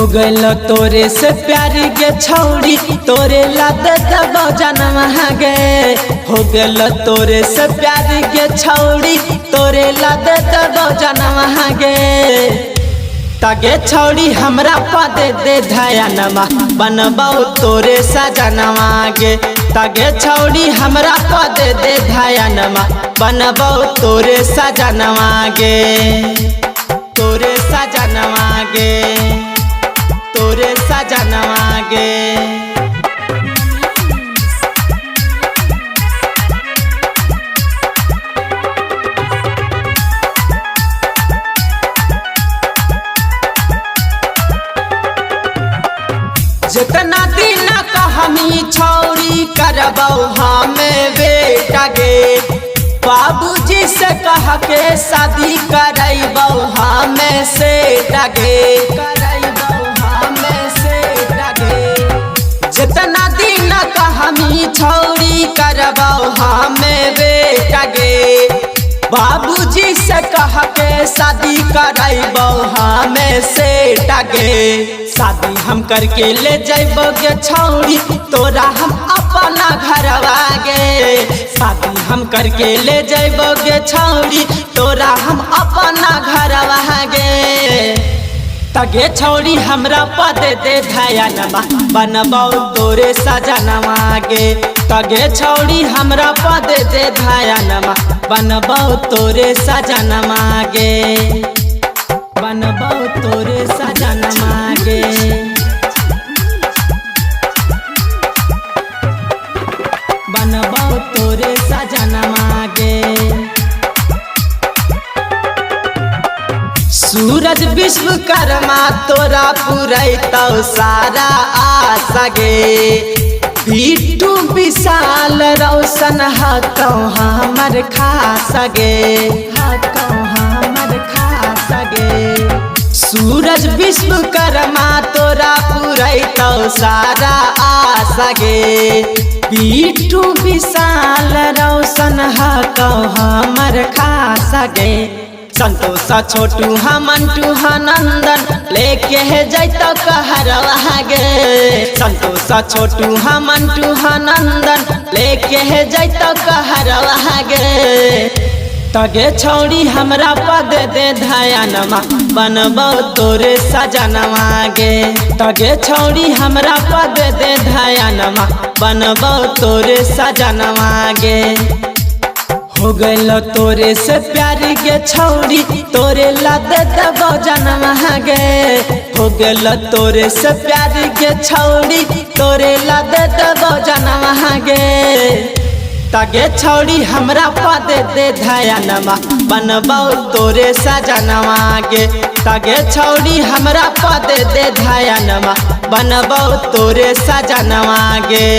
हो गइल तोरे से प्यारी गे छौड़ी तोरे लाद दबो जनवा गे। हो गइल तोरे से प्यारी गे छौड़ी तोरे लाद दबो जनवा गे। तगे छौड़ी हमरा पदे दे धयानमा बनबौ तोरे सजनवा गे। तगे छौड़ी हमरा पदे दे धयानमा बनबौ तोरे सजनवा गे। तोरे सजनवा गे तोरे सजनवा गे। जितना दिन कहमी छौड़ी करबौ हमें बेटा गे। बाबूजी से कह के शादी करबौ हमें से डगे करबौ हमें से डगे। जितना दिन कहमी छौड़ी करबौ हमें बेटा गे। बाबूजी से कह के शादी करबौ हमें से डगे। शादी हम करके ले जैबो गे छौड़ी तोरा हम अपना घरवा गे। शादी हम करके ले जैबो गे छौड़ी तोरा हम अपना घरवा गे। तगे छौड़ी हमरा पद दे धयानमा बनबौ तोरे सजनवा गे। तगे छौड़ी हमरा पद दे धयानमा बनबौ तोरे सजनवा गे। बनबौ तोरे सजनवा गे। बनबौ तोरे सजनवा गे। सूरज विश्वकर्मा तोरा पुरैतौ सारा आशा गे। बिट्टू विशाल रौशन हकौ हमर खास गे हकौ हमर खास गे। सूरज विश्वकर्मा तोरा पुरैतौ सारा आशा गे। बिट्टू विशाल रौशन हकौ हमर खास गे। संतोष छोटू मंटू नंदन लेके जैतो कहरवा गे। संतोष छोटू मंटू नंदन लेके जैतो कहरवा गे। तगे छौड़ी हमरा पद दे धयानमा बनबौ तोरे सजनवा गे। तगे छौड़ी हमरा पद दे धयानमा बनबौ तोरे सजनवा गे। हो गइल तोरे से प्यारी गे छौड़ी तोरे लाद दबो जनवा गे। हो गइल तोरे से प्यारी गे छौड़ी तोरे लाद दबो जनवा गे। तगे छौड़ी हमरा पद दे धयानमा बनबौ तोरे सजनवा गे। तगे छौड़ी हमरा पद दे धयानमा बनबौ तोरे सजनवा गे।